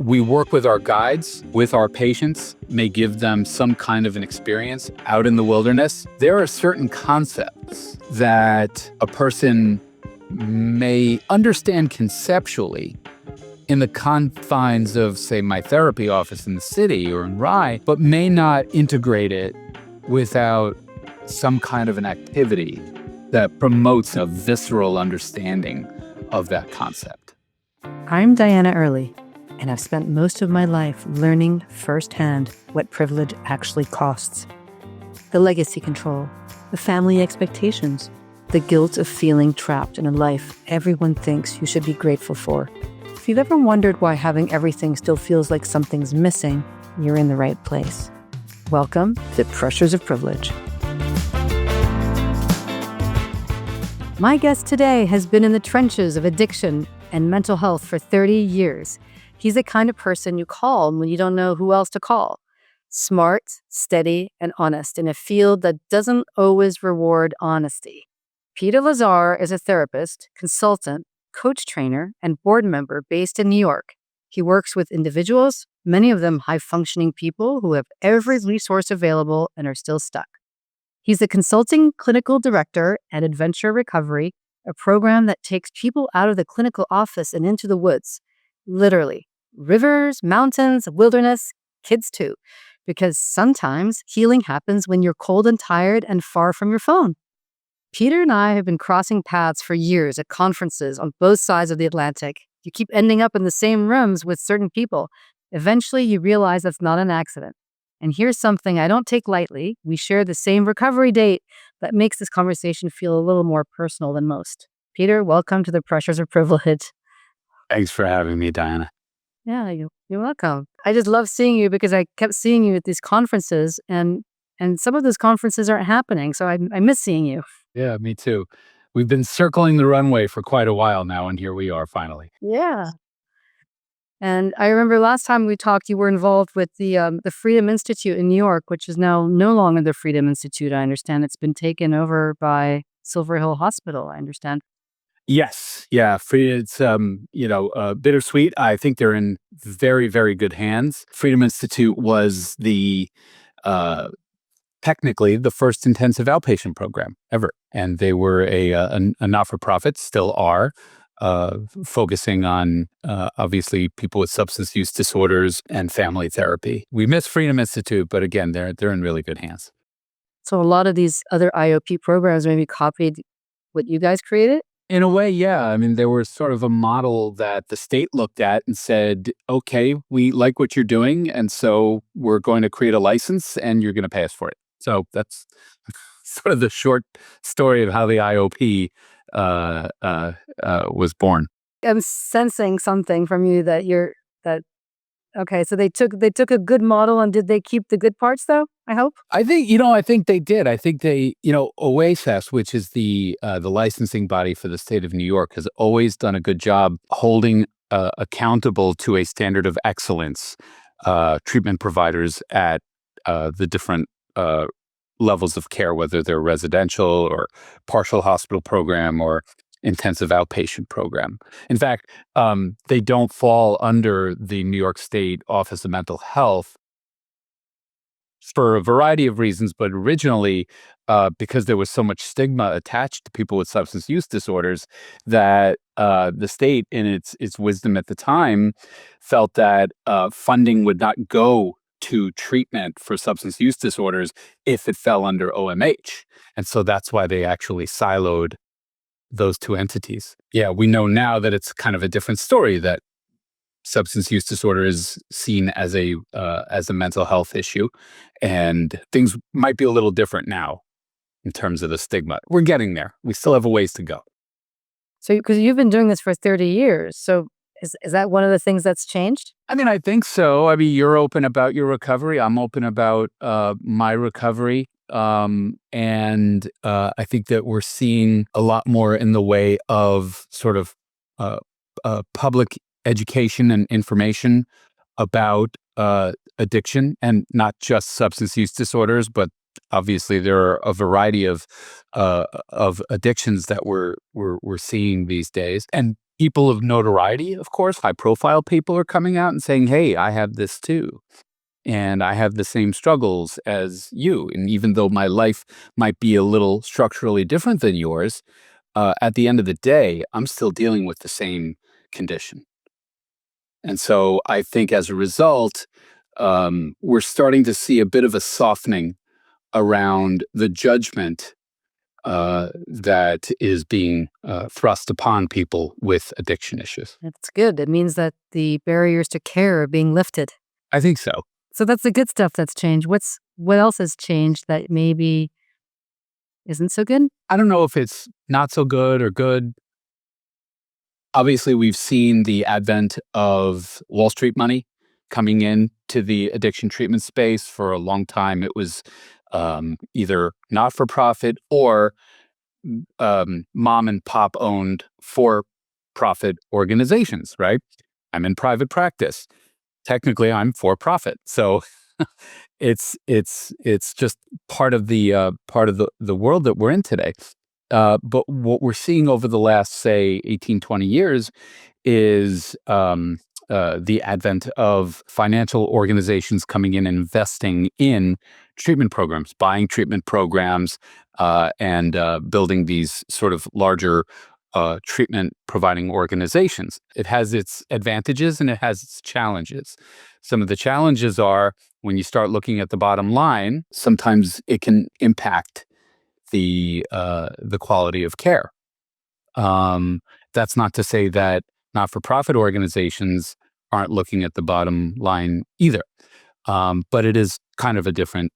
we work with our guides, with our patients, may give them some kind of an experience out in the wilderness. There are certain concepts that a person may understand conceptually in the confines of, say, my therapy office in the city or in Rye, but may not integrate it without some kind of an activity that promotes a visceral understanding of that concept. I'm Diana Oehrli, and I've spent most of my life learning firsthand what privilege actually costs. The legacy control, the family expectations, the guilt of feeling trapped in a life everyone thinks you should be grateful for. If you've ever wondered why having everything still feels like something's missing, you're in the right place. Welcome to the Pressures of Privilege. My guest today has been in the trenches of addiction and mental health for 30 years. He's the kind of person you call when you don't know who else to call. Smart, steady, and honest in a field that doesn't always reward honesty. Peter Lazar is a therapist, consultant, coach trainer, and board member based in New York. He works with individuals, many of them high-functioning people who have every resource available and are still stuck. He's the consulting clinical director at Adventure Recovery, a program that takes people out of the clinical office and into the woods. Literally, rivers, mountains, wilderness, kids too. Because sometimes healing happens when you're cold and tired and far from your phone. Peter and I have been crossing paths for years at conferences on both sides of the Atlantic. You keep ending up in the same rooms with certain people. Eventually, you realize that's not an accident. And here's something I don't take lightly. We share the same recovery date that makes this conversation feel a little more personal than most. Peter, welcome to the Pressures of Privilege. Thanks for having me, Diana. Yeah, you're welcome. I just love seeing you because I kept seeing you at these conferences, and some of those conferences aren't happening, so I miss seeing you. Yeah, me too. We've been circling the runway for quite a while now, and here we are finally. Yeah. And I remember last time we talked, you were involved with the Freedom Institute in New York, which is now no longer the Freedom Institute. I understand it's been taken over by Silver Hill Hospital, I understand. Yes, yeah, it's bittersweet. I think they're in very, very good hands. Freedom Institute was the technically the first intensive outpatient program ever, and they were a not-for-profit, still are, focusing on obviously people with substance use disorders and family therapy. We miss Freedom Institute, but again, they're in really good hands. So a lot of these other IOP programs maybe copied what you guys created? In a way, yeah. I mean, there was sort of a model that the state looked at and said, okay, we like what you're doing, and so we're going to create a license and you're going to pay us for it. So that's sort of the short story of how the IOP was born. I'm sensing something from you that okay, so they took a good model, and did they keep the good parts though? I hope. I think they did. I think they, OASAS, which is the licensing body for the state of New York, has always done a good job holding accountable to a standard of excellence treatment providers at the different levels of care, whether they're residential or partial hospital program or intensive outpatient program. In fact, they don't fall under the New York State Office of Mental Health for a variety of reasons, but originally because there was so much stigma attached to people with substance use disorders that the state, in its wisdom at the time, felt that funding would not go to treatment for substance use disorders if it fell under OMH. And so that's why they actually siloed those two entities. Yeah, we know now that it's kind of a different story, that substance use disorder is seen as a mental health issue, and things might be a little different now in terms of the stigma. We're getting there. We still have a ways to go. So, because you've been doing this for 30 years, so is that one of the things that's changed? I mean, I think so. I mean, you're open about your recovery. I'm open about my recovery. And I think that we're seeing a lot more in the way of sort of public education and information about addiction, and not just substance use disorders, but obviously there are a variety of addictions that we're seeing these days. And People of notoriety, of course, high profile people are coming out and saying, hey, I have this too. And I have the same struggles as you. And even though my life might be a little structurally different than yours, at the end of the day, I'm still dealing with the same condition. And so I think as a result, we're starting to see a bit of a softening around the judgment that is being thrust upon people with addiction issues. That's good. It means that the barriers to care are being lifted. I think so. So that's the good stuff that's changed. What else has changed that maybe isn't so good? I don't know if it's not so good or good. Obviously, we've seen the advent of Wall Street money coming in to the addiction treatment space. For a long time, it was either not for profit or mom and pop owned for profit organizations, right? I'm in private practice. Technically, I'm for profit. So it's just part of the world that we're in today. But what we're seeing over the last, say, 18, 20 years is the advent of financial organizations coming in and investing in treatment programs, buying treatment programs, and building these sort of larger treatment providing organizations. It has its advantages and it has its challenges. Some of the challenges are when you start looking at the bottom line, sometimes it can impact the quality of care. Um, that's not to say that not-for-profit organizations aren't looking at the bottom line either, but it is kind of a different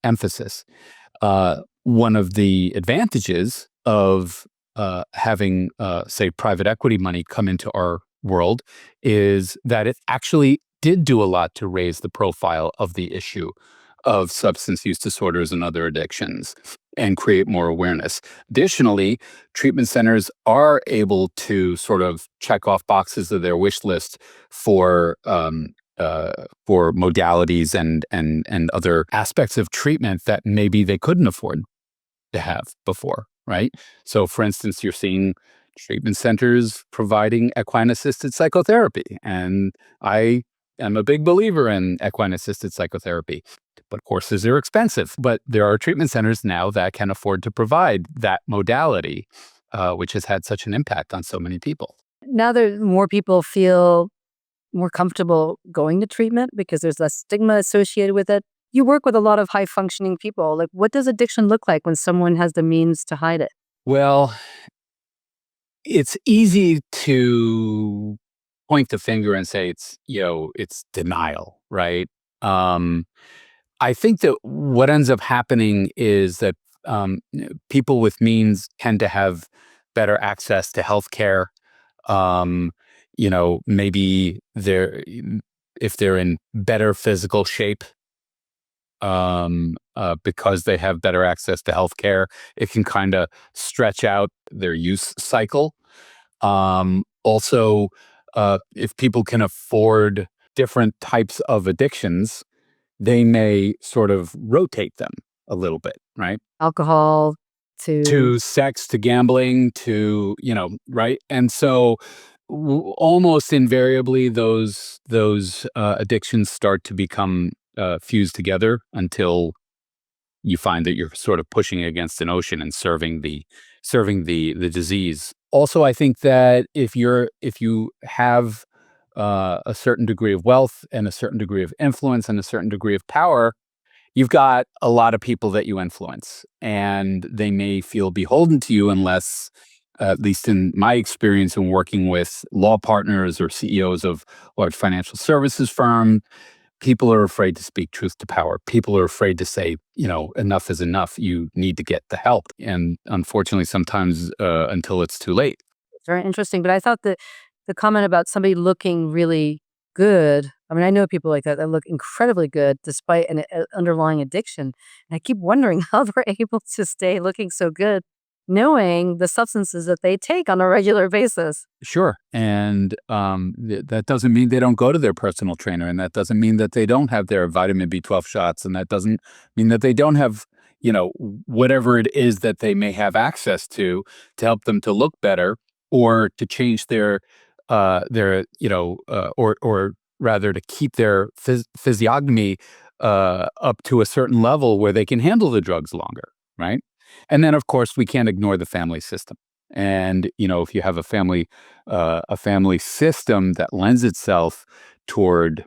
emphasis. One of the advantages of having, say, private equity money come into our world is that it actually did do a lot to raise the profile of the issue of substance use disorders and other addictions and create more awareness. Additionally, treatment centers are able to sort of check off boxes of their wish list for modalities and other aspects of treatment that maybe they couldn't afford to have before, right? So, for instance, you're seeing treatment centers providing equine assisted psychotherapy. And I am a big believer in equine assisted psychotherapy. But courses are expensive. But there are treatment centers now that can afford to provide that modality, which has had such an impact on so many people. Now that more people feel more comfortable going to treatment because there's less stigma associated with it. You work with a lot of high functioning people. Like, what does addiction look like when someone has the means to hide it? Well, it's easy to point the finger and say it's denial, right? Um, I think that what ends up happening is that people with means tend to have better access to healthcare. Um, maybe if they're in better physical shape, because they have better access to healthcare, it can kind of stretch out their use cycle. Also, if people can afford different types of addictions, they may sort of rotate them a little bit, right? Alcohol to To sex, to gambling, to, right? And so almost invariably those addictions start to become fused together until you find that you're sort of pushing against an ocean and serving the disease. Also, I think that if you have a certain degree of wealth and a certain degree of influence and a certain degree of power, you've got a lot of people that you influence, and they may feel beholden to you unless, at least in my experience in working with law partners or CEOs of large financial services firms, people are afraid to speak truth to power. People are afraid to say, enough is enough. You need to get the help. And unfortunately, sometimes until it's too late. very interesting. But I thought that the comment about somebody looking really good. I mean, I know people like that that look incredibly good despite an underlying addiction. And I keep wondering how they're able to stay looking so good, knowing the substances that they take on a regular basis. Sure. And that doesn't mean they don't go to their personal trainer. And that doesn't mean that they don't have their vitamin B12 shots. And that doesn't mean that they don't have, whatever it is that they may have access to help them to look better. or to change their or rather to keep their physiognomy up to a certain level where they can handle the drugs longer, right? And then, of course, we can't ignore the family system. And if you have a family system that lends itself toward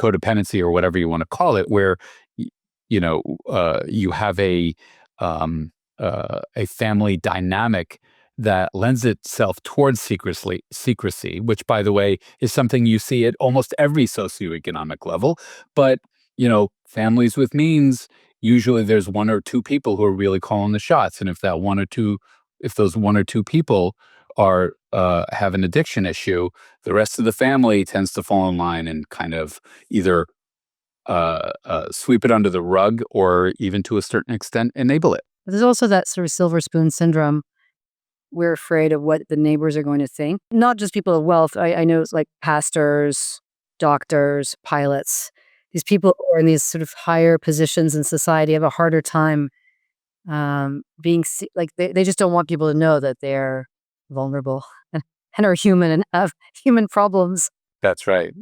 codependency or whatever you want to call it, where y- you have a family dynamic that lends itself towards secrecy, which, by the way, is something you see at almost every socioeconomic level. But families with means, usually there's one or two people who are really calling the shots, and if those one or two people are have an addiction issue, the rest of the family tends to fall in line and kind of either sweep it under the rug or even to a certain extent enable it. But there's also that sort of silver spoon syndrome. We're afraid of what the neighbors are going to think. Not just people of wealth. I know it's like pastors, doctors, pilots. These people who are in these sort of higher positions in society have a harder time like they just don't want people to know that they're vulnerable and are human and have human problems. That's right.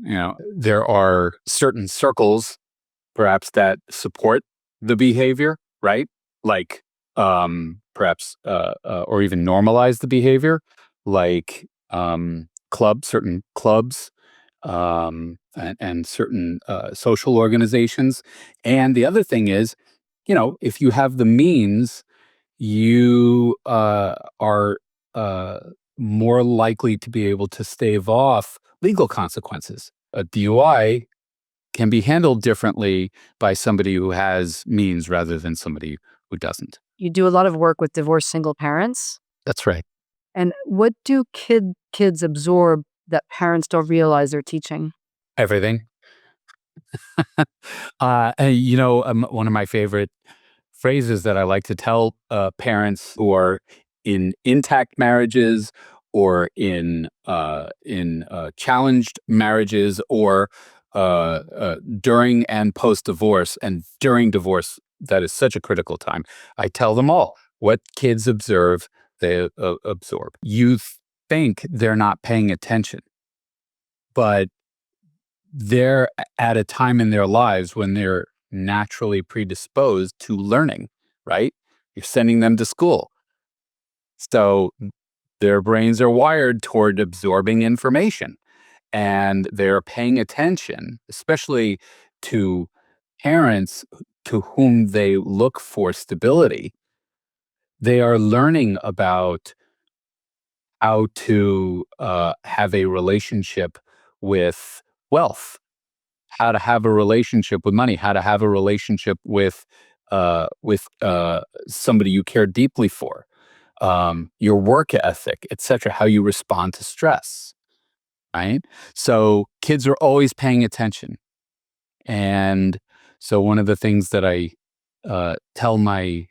There are certain circles perhaps that support the behavior, right? Like perhaps or even normalize the behavior, like certain clubs, and certain social organizations. And the other thing is, if you have the means, you are uh, more likely to be able to stave off legal consequences. A DUI can be handled differently by somebody who has means rather than somebody who doesn't. You do a lot of work with divorced single parents. That's right. And what do kids absorb that parents don't realize they're teaching? Everything. One of my favorite phrases that I like to tell parents who are in intact marriages or in challenged marriages or during and post divorce and during divorce, that is such a critical time. I tell them all what kids observe, they absorb. You think they're not paying attention, but they're at a time in their lives when they're naturally predisposed to learning, right? You're sending them to school. So their brains are wired toward absorbing information and they're paying attention, especially to parents to whom they look for stability. They are learning about how to have a relationship with wealth, how to have a relationship with money, how to have a relationship with somebody you care deeply for, your work ethic, etc., how you respond to stress, right? So kids are always paying attention. And so one of the things that I tell my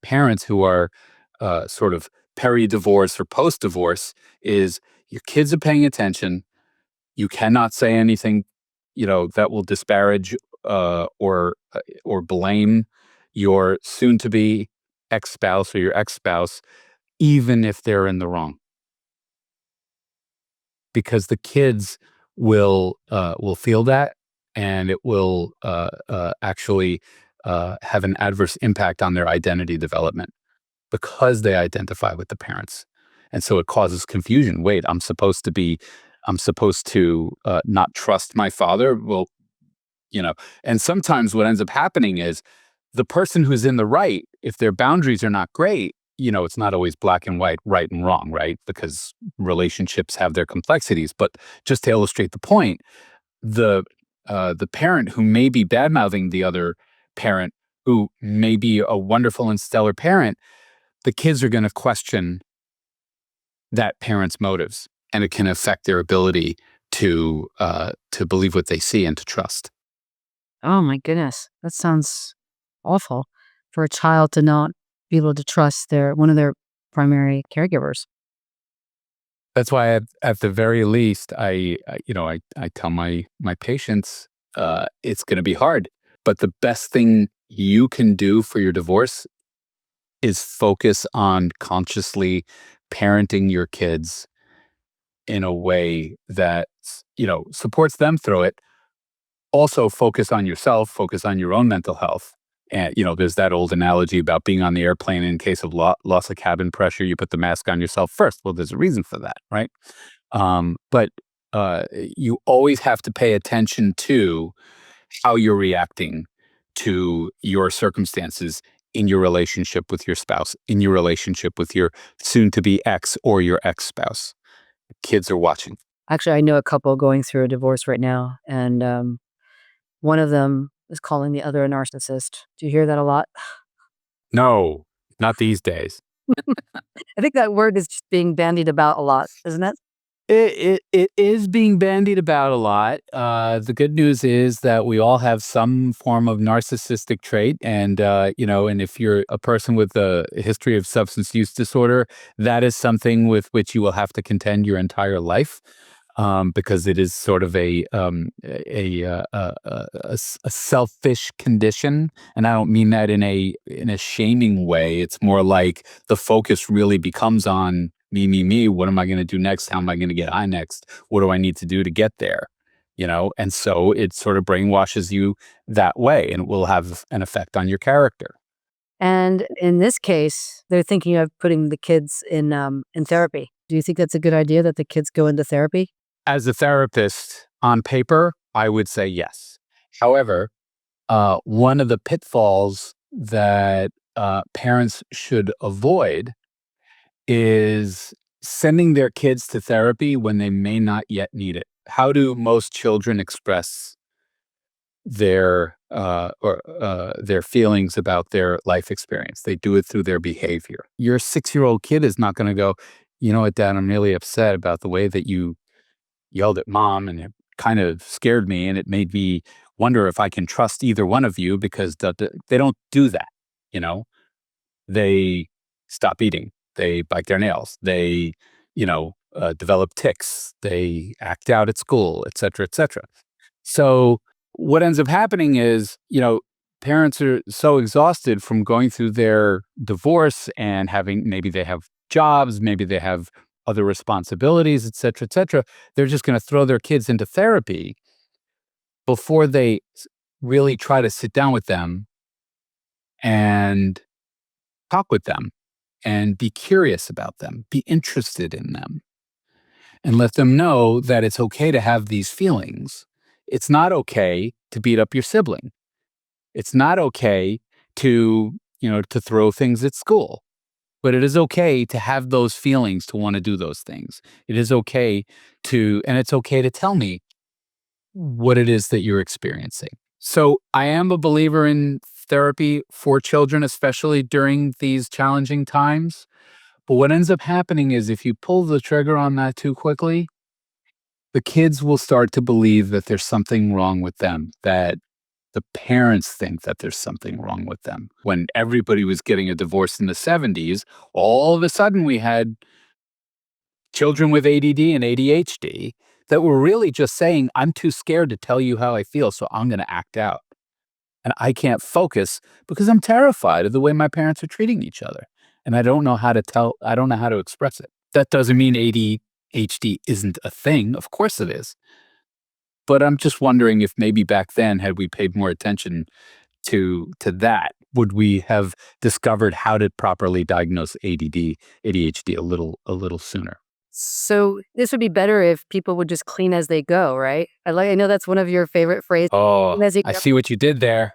parents who are sort of peri-divorce or post-divorce is your kids are paying attention. You cannot say anything, that will disparage or blame your soon-to-be ex-spouse or your ex-spouse, even if they're in the wrong, because the kids will feel that, and it will actually have an adverse impact on their identity development because they identify with the parents. And so it causes confusion. Wait, I'm supposed to not trust my father. Well, and sometimes what ends up happening is the person who's in the right, if their boundaries are not great, it's not always black and white, right and wrong, right? Because relationships have their complexities. But just to illustrate the point, the the parent who may be bad mouthing the other parent, who may be a wonderful and stellar parent, the kids are going to question that parent's motives, and it can affect their ability to believe what they see and to trust. Oh my goodness. That sounds awful for a child to not be able to trust their one of their primary caregivers. That's why at the very least, I tell my patients, it's going to be hard, but the best thing you can do for your divorce is focus on consciously parenting your kids in a way that, supports them through it. Also focus on yourself, focus on your own mental health. And, there's that old analogy about being on the airplane in case of loss of cabin pressure, you put the mask on yourself first. Well, there's a reason for that, right? But you always have to pay attention to how you're reacting to your circumstances in your relationship with your spouse, in your relationship with your soon to be ex or your ex spouse. Kids are watching. Actually, I know a couple going through a divorce right now, and one of them is calling the other a narcissist. Do you hear that a lot? No, not these days. I think that word is just being bandied about a lot, isn't it? It is being bandied about a lot. The good news is that we all have some form of narcissistic trait, and and if you're a person with a history of substance use disorder, that is something with which you will have to contend your entire life, because it is sort of a selfish condition, and I don't mean that in a shaming way. It's more like the focus really becomes on me, me, me. What am I going to do next? How am I going to get high next? What do I need to do to get there? And so it sort of brainwashes you that way, and it will have an effect on your character. And in this case, they're thinking of putting the kids in therapy. Do you think that's a good idea that the kids go into therapy? As a therapist, on paper, I would say yes. However, one of the pitfalls that parents should avoid is sending their kids to therapy when they may not yet need it. How do most children express their feelings about their life experience? They do it through their behavior. Your 6-year-old kid is not going to go, you know what, Dad, I'm really upset about the way that you yelled at Mom, and it kind of scared me, and it made me wonder if I can trust either one of you, because they don't do that. You know, they stop eating, they bite their nails, they, develop tics, they act out at school, et cetera, et cetera. So what ends up happening is, parents are so exhausted from going through their divorce and having, maybe they have jobs, maybe they have other responsibilities, et cetera, et cetera. They're just going to throw their kids into therapy before they really try to sit down with them and talk with them and be curious about them, be interested in them, and let them know that it's okay to have these feelings. It's not okay to beat up your sibling. It's not okay to throw things at school. But it is okay to have those feelings, to want to do those things. It is okay and it's okay to tell me what it is that you're experiencing. So I am a believer in therapy for children, especially during these challenging times. But what ends up happening is, if you pull the trigger on that too quickly, the kids will start to believe that there's something wrong with them, that the parents think that there's something wrong with them. When everybody was getting a divorce in the 70s, all of a sudden we had children with ADD and ADHD that were really just saying, I'm too scared to tell you how I feel, so I'm going to act out. And I can't focus because I'm terrified of the way my parents are treating each other. And I don't know how to express it. That doesn't mean ADHD isn't a thing. Of course it is. But I'm just wondering if maybe back then, had we paid more attention to that, would we have discovered how to properly diagnose ADD, ADHD a little sooner? So this would be better if people would just clean as they go, right? I know that's one of your favorite phrases. Oh, Clean as you I go. see what you did there.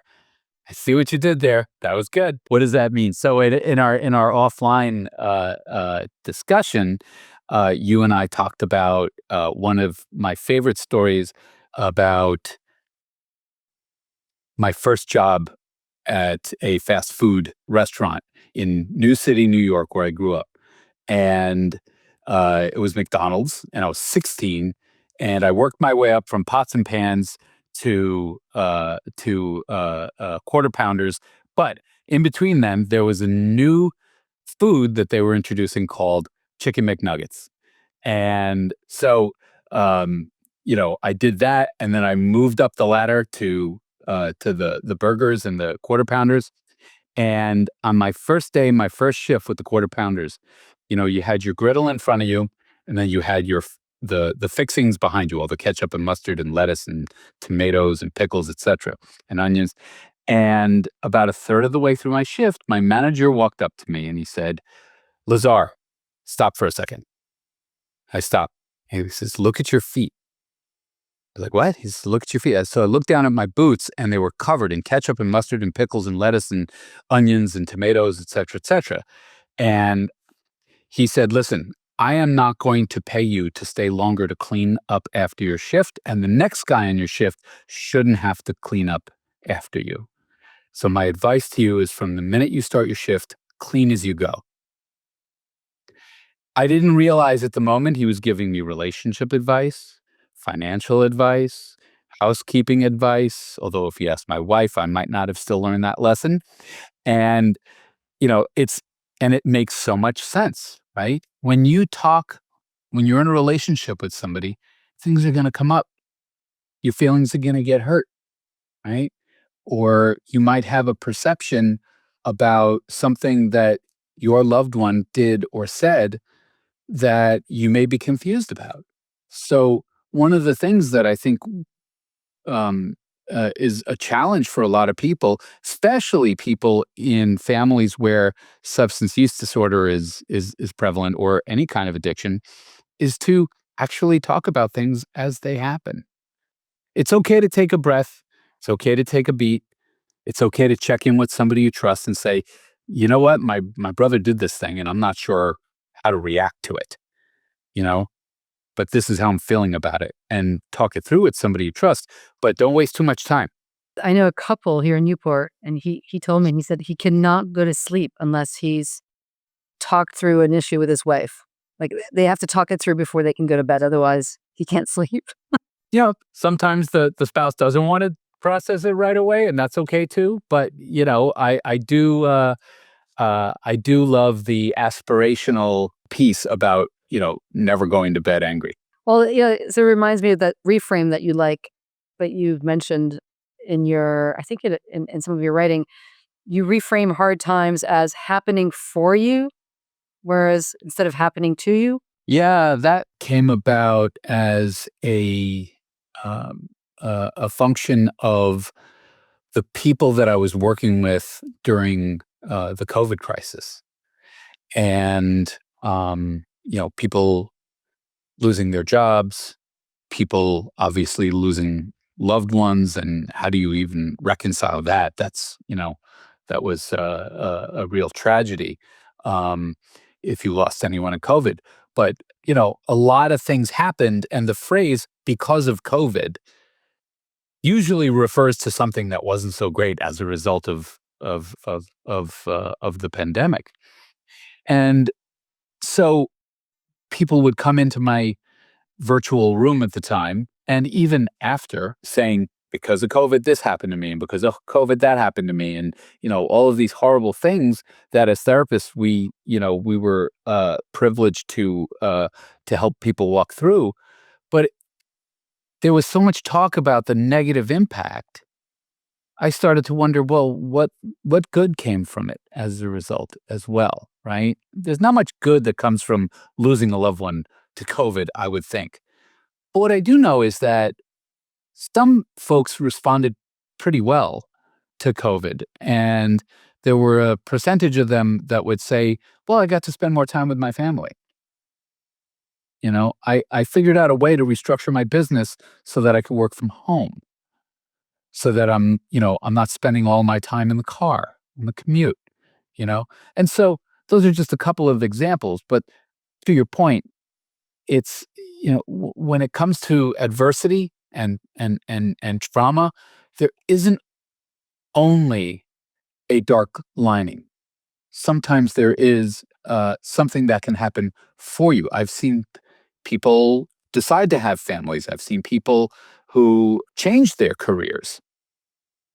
I see what you did there. That was good. What does that mean? So in our offline discussion, you and I talked about one of my favorite stories about my first job at a fast food restaurant in New City, New York, where I grew up. And it was McDonald's, and I was 16, and I worked my way up from pots and pans to quarter pounders. But in between them, there was a new food that they were introducing called chicken McNuggets. And so, I did that, and then I moved up the ladder to the burgers and the quarter pounders. And on my first day, my first shift with the quarter pounders, you had your griddle in front of you, and then you had the fixings behind you, all the ketchup and mustard and lettuce and tomatoes and pickles, etc., and onions. And about a third of the way through my shift, my manager walked up to me and he said, "Lazar, stop for a second." I stopped. And he says, "Look at your feet." I was like, "What?" He says, "Look at your feet." So I looked down at my boots and they were covered in ketchup and mustard and pickles and lettuce and onions and tomatoes, etc., etc. And he said, "Listen, I am not going to pay you to stay longer to clean up after your shift. And the next guy on your shift shouldn't have to clean up after you. So my advice to you is from the minute you start your shift, clean as you go." I didn't realize at the moment he was giving me relationship advice, financial advice, housekeeping advice. Although if you asked my wife, I might not have still learned that lesson. And, you know, it's, and it makes so much sense, right? When you're in a relationship with somebody, things are going to come up. Your feelings are going to get hurt, right? Or you might have a perception about something that your loved one did or said that you may be confused about. So, one of the things that I think um, is a challenge for a lot of people, especially people in families where substance use disorder is prevalent or any kind of addiction, is to actually talk about things as they happen. It's okay to take a breath. It's okay to take a beat. It's okay to check in with somebody you trust and say, "You know what, my brother did this thing, and I'm not sure how to react to it." You know, but this is how I'm feeling about it, and talk it through with somebody you trust, but don't waste too much time. I know a couple here in Newport, and he told me, he said he cannot go to sleep unless he's talked through an issue with his wife. Like, they have to talk it through before they can go to bed, otherwise he can't sleep. Sometimes the spouse doesn't want to process it right away, and that's okay too. But I do love the aspirational piece about never going to bed angry. Well, yeah, so it reminds me of that reframe that you like, that you've mentioned in your, I think in some of your writing. You reframe hard times as happening for you, whereas instead of happening to you. Yeah, that came about as a function of the people that I was working with during the COVID crisis, and people losing their jobs, people obviously losing loved ones, and how do you even reconcile that? That was a real tragedy um, if you lost anyone in COVID. But a lot of things happened, and the phrase "because of COVID" usually refers to something that wasn't so great as a result of the pandemic. And so people would come into my virtual room at the time, and even after, saying, "Because of COVID, this happened to me, and because of COVID, that happened to me," and all of these horrible things that as therapists we were privileged to help people walk through. But there was so much talk about the negative impact. I started to wonder, well, what good came from it as a result as well, right? There's not much good that comes from losing a loved one to COVID, I would think. But what I do know is that some folks responded pretty well to COVID, and there were a percentage of them that would say, "Well, I got to spend more time with my family." I figured out a way to restructure my business so that I could work from home, so that I'm not spending all my time in the car, on the commute, you know? And so those are just a couple of examples. But to your point, it's, when it comes to adversity and trauma, there isn't only a dark lining. Sometimes there is something that can happen for you. I've seen people decide to have families. I've seen people who changed their careers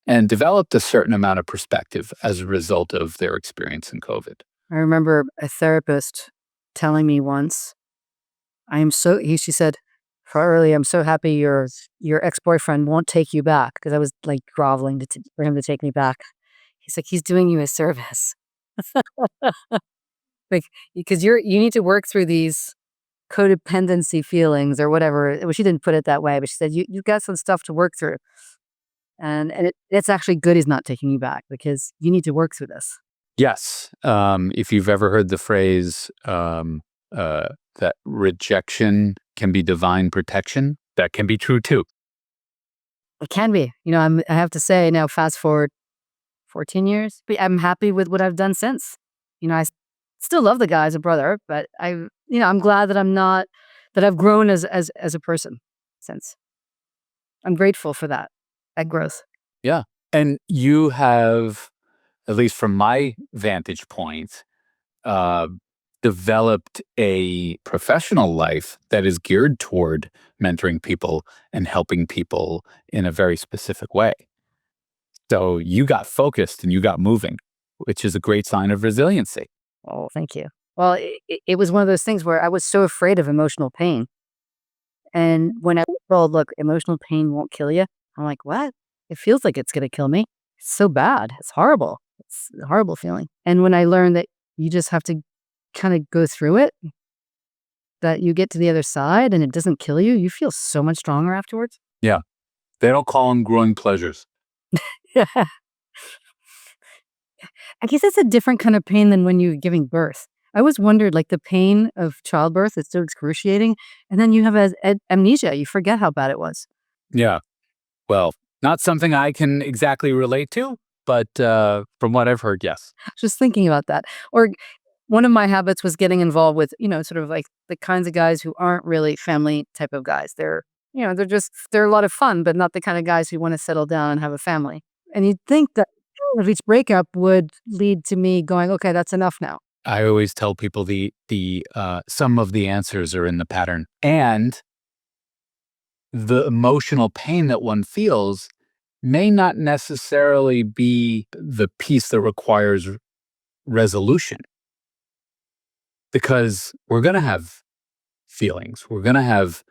and developed a certain amount of perspective as a result of their experience in COVID. I remember a therapist telling me once, she said, "Farley, I'm so happy your ex-boyfriend won't take you back," because I was like groveling for him to take me back. He He's like, he's doing you a service. Like, because you need to work through these codependency feelings or whatever. Well, she didn't put it that way, but she said, you got some stuff to work through. And it's actually good he's not taking you back because you need to work through this. Yes. If you've ever heard the phrase that rejection can be divine protection, that can be true too. It can be. I have to say now, fast forward 14 years, but I'm happy with what I've done since. Still love the guy as a brother, but I'm glad that that I've grown as a person since. I'm grateful for that growth. Yeah. And you have, at least from my vantage point, uh, developed a professional life that is geared toward mentoring people and helping people in a very specific way. So you got focused and you got moving, which is a great sign of resiliency. Oh, thank you. Well, it was one of those things where I was so afraid of emotional pain. And when I was told, look, emotional pain won't kill you, I'm like, what? It feels like it's going to kill me. It's so bad. It's horrible. It's a horrible feeling. And when I learned that you just have to kind of go through it, that you get to the other side and it doesn't kill you, you feel so much stronger afterwards. Yeah. They don't call them growing pleasures. Yeah. I guess it's a different kind of pain than when you're giving birth. I always wondered, like the pain of childbirth is so excruciating, and then you have amnesia. You forget how bad it was. Yeah. Well, not something I can exactly relate to, but from what I've heard, yes. Just thinking about that. Or one of my habits was getting involved with, sort of like the kinds of guys who aren't really family type of guys. They're a lot of fun, but not the kind of guys who want to settle down and have a family. And you'd think that of each breakup would lead to me going, okay, that's enough now. I always tell people the some of the answers are in the pattern, and the emotional pain that one feels may not necessarily be the piece that requires resolution, because we're going to have feelings, we're going to have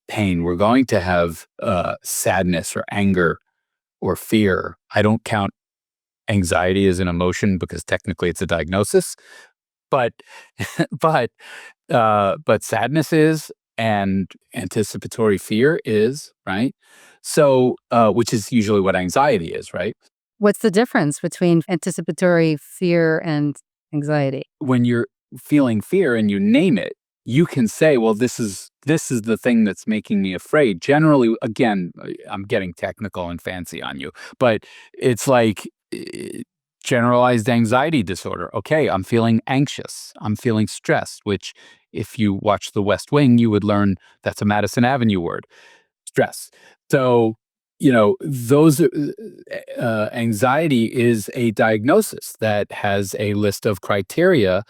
pain, we're going to have sadness or anger or fear. I don't count anxiety as an emotion because technically it's a diagnosis, but but but sadness is, and anticipatory fear is, right? So which is usually what anxiety is, right? What's the difference between anticipatory fear and anxiety? When you're feeling fear and you name it, you can say, well, this is the thing that's making me afraid. Generally, again, I'm getting technical and fancy on you, but it's like generalized anxiety disorder. Okay, I'm feeling anxious. I'm feeling stressed, which if you watch The West Wing, you would learn that's a Madison Avenue word, stress. So, those anxiety is a diagnosis that has a list of criteria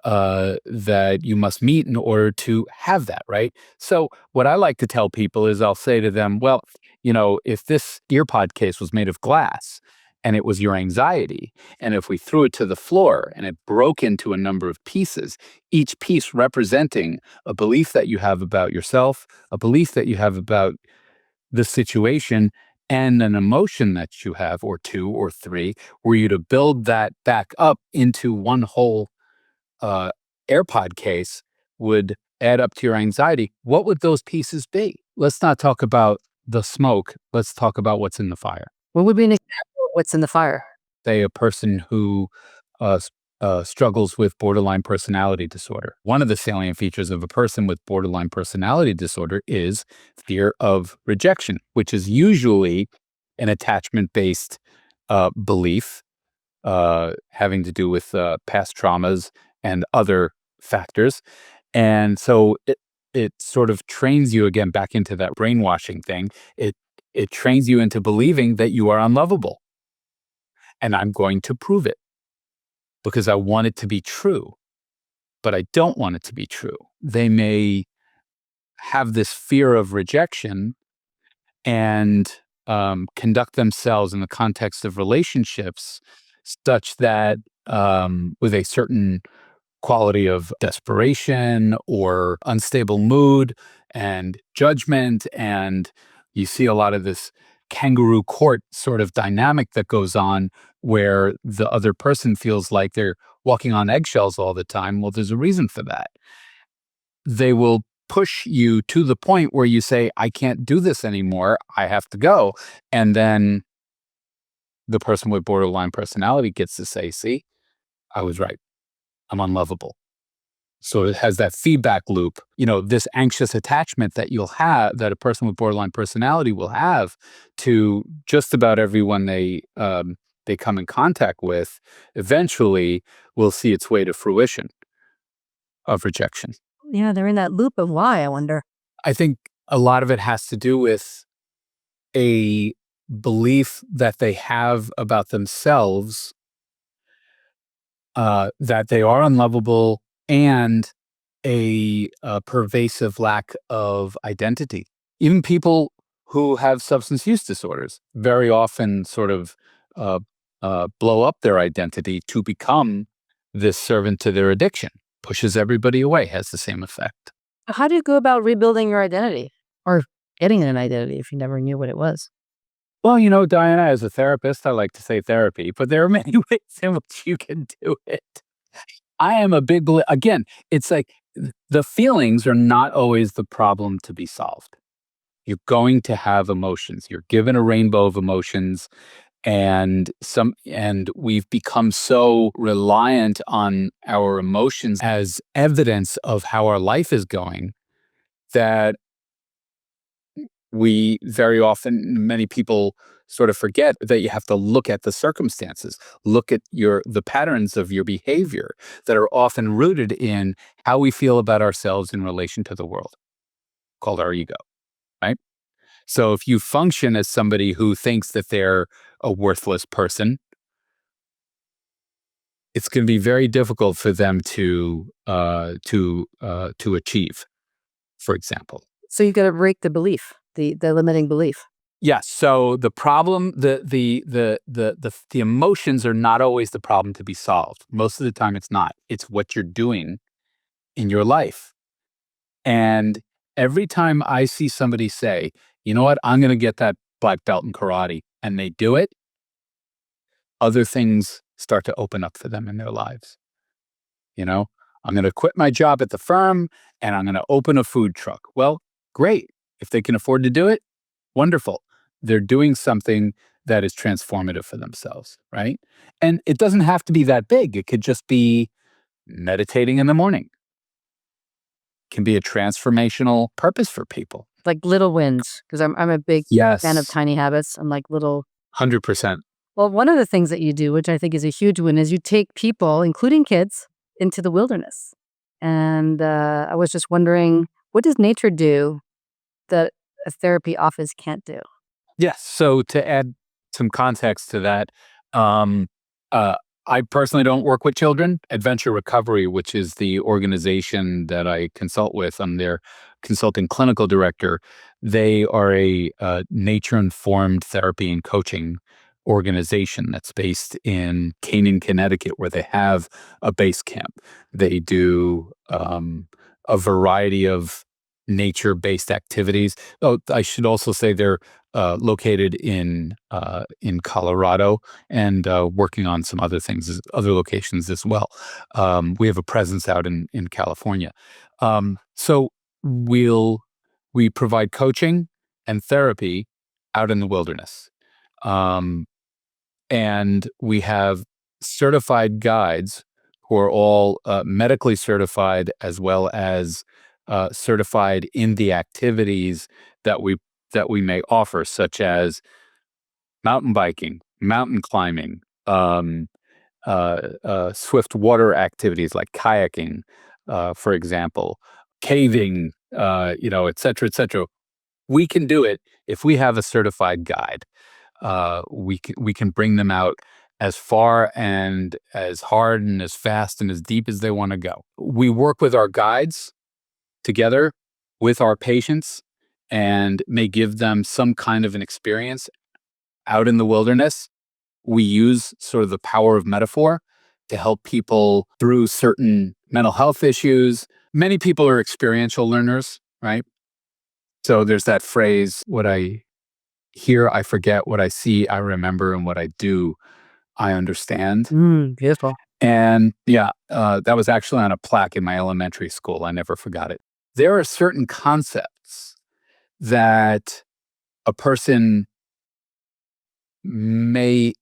that you must meet in order to have that, right? So, what I like to tell people is I'll say to them, well, if this earpod case was made of glass and it was your anxiety, and if we threw it to the floor and it broke into a number of pieces, each piece representing a belief that you have about yourself, a belief that you have about the situation, and an emotion that you have, or two or three, were you to build that back up into one whole uh, AirPod case would add up to your anxiety, what would those pieces be? Let's not talk about the smoke. Let's talk about what's in the fire. What would be an example of what's in the fire? Say a person who struggles with borderline personality disorder. One of the salient features of a person with borderline personality disorder is fear of rejection, which is usually an attachment-based belief having to do with past traumas and other factors. And so it sort of trains you again back into that brainwashing thing. It trains you into believing that you are unlovable. And I'm going to prove it because I want it to be true, but I don't want it to be true. They may have this fear of rejection and conduct themselves in the context of relationships such that with a certain quality of desperation or unstable mood and judgment. And you see a lot of this kangaroo court sort of dynamic that goes on where the other person feels like they're walking on eggshells all the time. Well, there's a reason for that. They will push you to the point where you say, I can't do this anymore. I have to go. And then the person with borderline personality gets to say, see, I was right. I'm unlovable. So it has that feedback loop, this anxious attachment that you'll have, that a person with borderline personality will have to just about everyone they come in contact with, eventually will see its way to fruition of rejection. Yeah, they're in that loop of why, I wonder. I think a lot of it has to do with a belief that they have about themselves, that they are unlovable, and a pervasive lack of identity. Even people who have substance use disorders very often sort of uh, blow up their identity to become this servant to their addiction. Pushes everybody away, has the same effect. How do you go about rebuilding your identity or getting an identity if you never knew what it was? Well, Diana, as a therapist, I like to say therapy, but there are many ways in which you can do it. I am a big again, it's like the feelings are not always the problem to be solved. You're going to have emotions. You're given a rainbow of emotions, and we've become so reliant on our emotions as evidence of how our life is going that we very often, many people sort of forget that you have to look at the circumstances, look at the patterns of your behavior that are often rooted in how we feel about ourselves in relation to the world, called our ego, right? So if you function as somebody who thinks that they're a worthless person, it's going to be very difficult for them to achieve, for example. So you got to break the belief, the limiting belief. Yes. So the problem, the emotions are not always the problem to be solved. Most of the time, it's not. It's what you're doing in your life. And every time I see somebody say, "You know what? I'm going to get that black belt in karate," and they do it, other things start to open up for them in their lives. You know, I'm going to quit my job at the firm and I'm going to open a food truck. Well, great. If they can afford to do it, wonderful. They're doing something that is transformative for themselves, right? And it doesn't have to be that big. It could just be meditating in the morning. It can be a transformational purpose for people. Like little wins, because I'm a big fan of Yes, tiny habits and like little. 100%. Well, one of the things that you do, which I think is a huge win, is you take people, including kids, into the wilderness. And I was just wondering, what does nature do that a therapy office can't do? Yes. So to add some context to that, um, uh, I personally don't work with children. Adventure Recovery, which is the organization that I consult with, I'm their consulting clinical director. They are a nature-informed therapy and coaching organization that's based in Canaan, Connecticut, where they have a base camp. They do a variety of nature-based activities. Oh, I should also say they're located in Colorado and working on some other things, other locations as well. We have a presence out in California. So we provide coaching and therapy out in the wilderness, um, and we have certified guides who are all medically certified as well as certified in the activities that we may offer, such as mountain biking, mountain climbing, swift water activities like kayaking, for example, caving, et cetera, et cetera. We can do it if we have a certified guide. We can bring them out as far and as hard and as fast and as deep as they want to go. We work with our guides together with our patients and may give them some kind of an experience out in the wilderness. We use sort of the power of metaphor to help people through certain mental health issues. Many people are experiential learners, right? So there's that phrase, what I Here, I forget. What I see, I remember. And what I do, I understand. Beautiful. And yeah, that was actually on a plaque in my elementary school. I never forgot it. There are certain concepts that a person may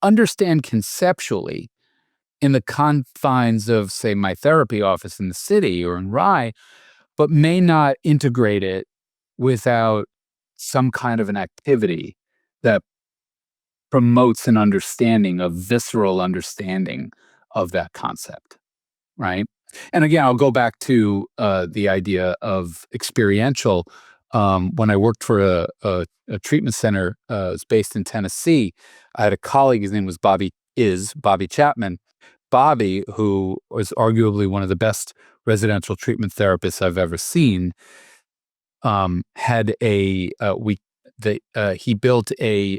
understand conceptually in the confines of, say, my therapy office in the city or in Rye, but may not integrate it without some kind of an activity that promotes an understanding, a visceral understanding of that concept, right? And again, I'll go back to the idea of experiential. When I worked for a treatment center, it was based in Tennessee. I had a colleague. His name was Bobby Chapman. Bobby, who was arguably one of the best residential treatment therapists I've ever seen, had he built a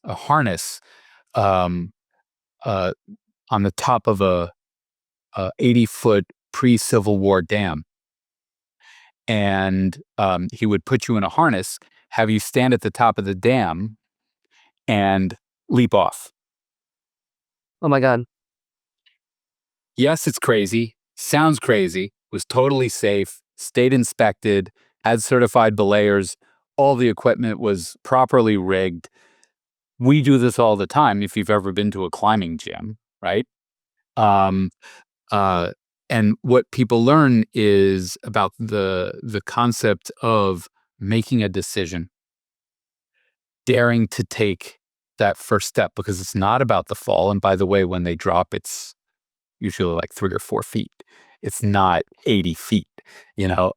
harness um, uh, on the top of a 80-foot pre-Civil War dam, and he would put you in a harness, have you stand at the top of the dam, and leap off. Oh my God. Yes, it's crazy. Sounds crazy. Was totally safe. State inspected. Had certified belayers. All the equipment was properly rigged. We do this all the time. If you've ever been to a climbing gym, right? Um, uh, and what people learn is about the concept of making a decision, daring to take that first step, because it's not about the fall. And by the way, when they drop, it's usually like 3 or 4 feet. It's not 80 feet, you know?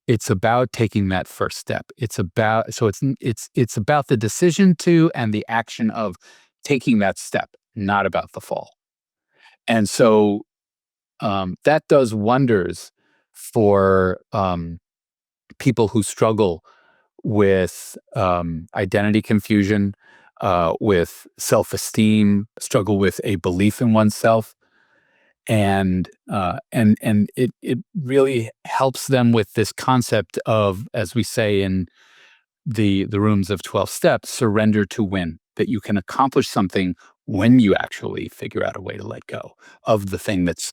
It's about taking that first step. It's about the decision to and the action of taking that step, not about the fall. And so, that does wonders for, people who struggle with, identity confusion, with self-esteem, struggle with a belief in oneself, and it really helps them with this concept of, as we say in the rooms of 12 steps, surrender to win, that you can accomplish something when you actually figure out a way to let go of the thing that's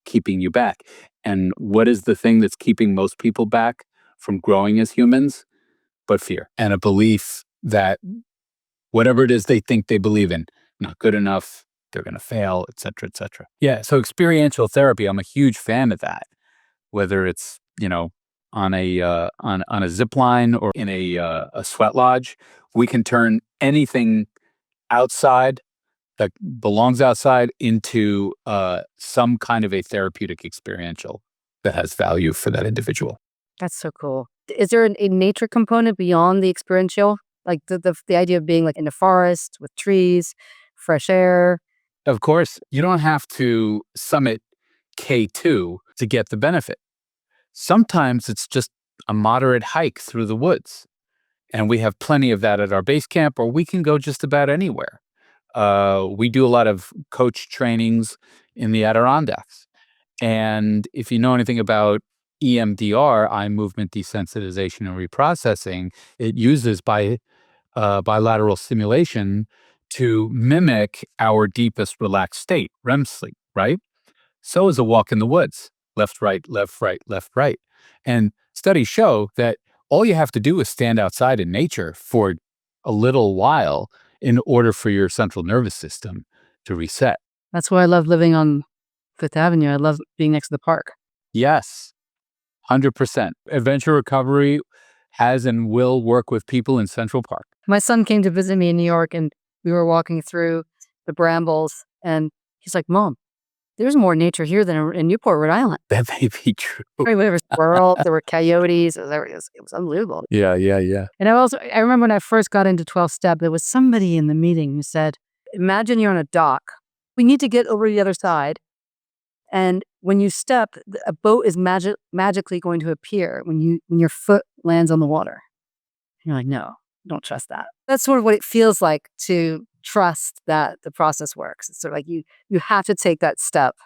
keeping you back. And what is the thing that's keeping most people back from growing as humans? But fear and a belief that whatever it is they think they believe in, not good enough, they're going to fail, et cetera, et cetera. Yeah. So experiential therapy, I'm a huge fan of that, whether it's, on on a zip line or in a sweat lodge. We can turn anything outside that belongs outside into some kind of a therapeutic experiential that has value for that individual. That's so cool. Is there a nature component beyond the experiential? Like the idea of being like in the forest with trees, fresh air. Of course, you don't have to summit K2 to get the benefit. Sometimes it's just a moderate hike through the woods. And we have plenty of that at our base camp, or we can go just about anywhere. We do a lot of coach trainings in the Adirondacks. And if you know anything about EMDR, eye movement desensitization and reprocessing, it uses bilateral stimulation to mimic our deepest relaxed state, REM sleep, right? So is a walk in the woods, left, right, left, right, left, right. And studies show that all you have to do is stand outside in nature for a little while in order for your central nervous system to reset. That's why I love living on Fifth Avenue. I love being next to the park. Yes, 100%. Adventure recovery has and will work with people in Central Park. My son came to visit me in New York, and we were walking through the brambles, and he's like, "Mom, there's more nature here than in Newport, Rhode Island." That may be true. There were squirrels, there were coyotes. It was unbelievable. Yeah, yeah, yeah. And I remember when I first got into 12 step, there was somebody in the meeting who said, "Imagine you're on a dock. We need to get over the other side. And when you step, a boat is magically going to appear when your foot lands on the water." And you're like, "No, don't trust that." That's sort of what it feels like to trust that the process works. It's sort of like you have to take that step.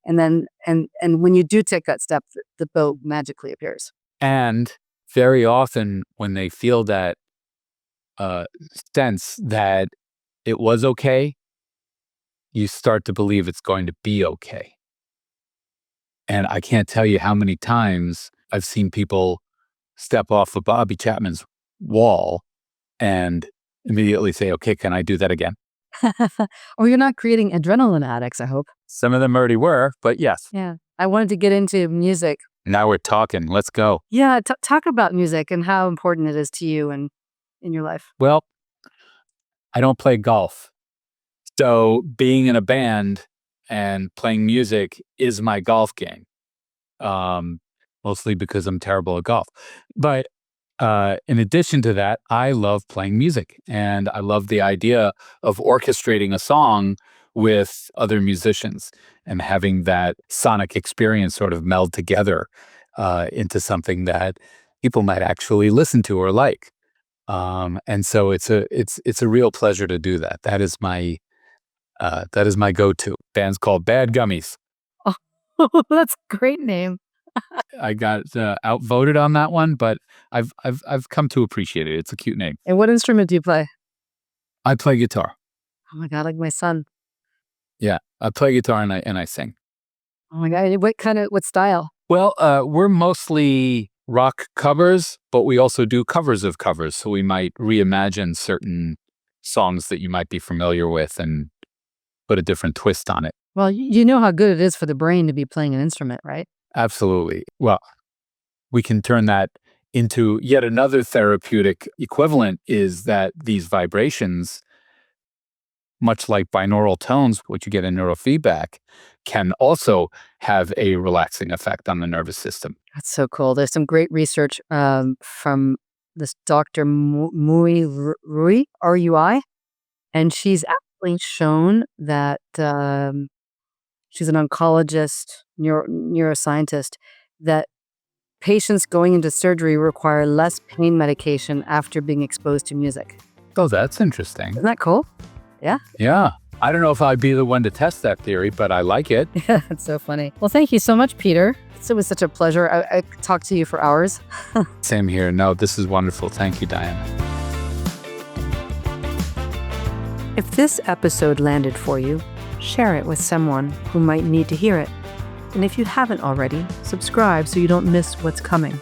And then and when you do take that step, the boat magically appears. And very often when they feel that uh, sense that it was okay, you start to believe it's going to be okay. And I can't tell you how many times I've seen people step off of Bobby Chapman's wall and immediately say, okay, can I do that again? Or you're not creating adrenaline addicts, I hope. Some of them already were, but yes. Yeah. I wanted to get into music. Now we're talking. Let's go. Yeah, talk about music and how important it is to you and in your life. Well, I don't play golf. So being in a band and playing music is my golf game. Um, Mostly because I'm terrible at golf. But in addition to that, I love playing music, and I love the idea of orchestrating a song with other musicians and having that sonic experience sort of meld together into something that people might actually listen to or like. And so it's a real pleasure to do that. That is my go-to. Band's called Bad Gummies. Oh, that's a great name. I got outvoted on that one, but I've come to appreciate it. It's a cute name. And what instrument do you play? I play guitar. Oh my God, like my son. Yeah, I play guitar and I sing. Oh my God, what style? Well, we're mostly rock covers, but we also do covers of covers. So we might reimagine certain songs that you might be familiar with and put a different twist on it. Well, you know how good it is for the brain to be playing an instrument, right? Absolutely. Well, we can turn that into yet another therapeutic equivalent, is that these vibrations, much like binaural tones, which you get in neurofeedback, can also have a relaxing effect on the nervous system. That's so cool. There's some great research from this Dr. Mui Rui, R-U-I, and she's actually shown that she's an oncologist, neuroscientist, that patients going into surgery require less pain medication after being exposed to music. Oh, that's interesting. Isn't that cool? Yeah. Yeah. I don't know if I'd be the one to test that theory, but I like it. Yeah, it's so funny. Well, thank you so much, Peter. It was such a pleasure. I could talk to you for hours. Same here. No, this is wonderful. Thank you, Diana. If this episode landed for you, share it with someone who might need to hear it. And if you haven't already, subscribe so you don't miss what's coming.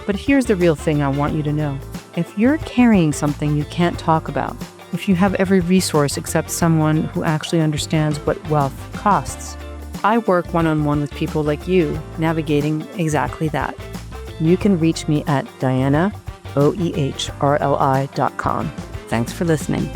But here's the real thing I want you to know. If you're carrying something you can't talk about, if you have every resource except someone who actually understands what wealth costs, I work one-on-one with people like you navigating exactly that. You can reach me at DianaOehrli.com. Thanks for listening.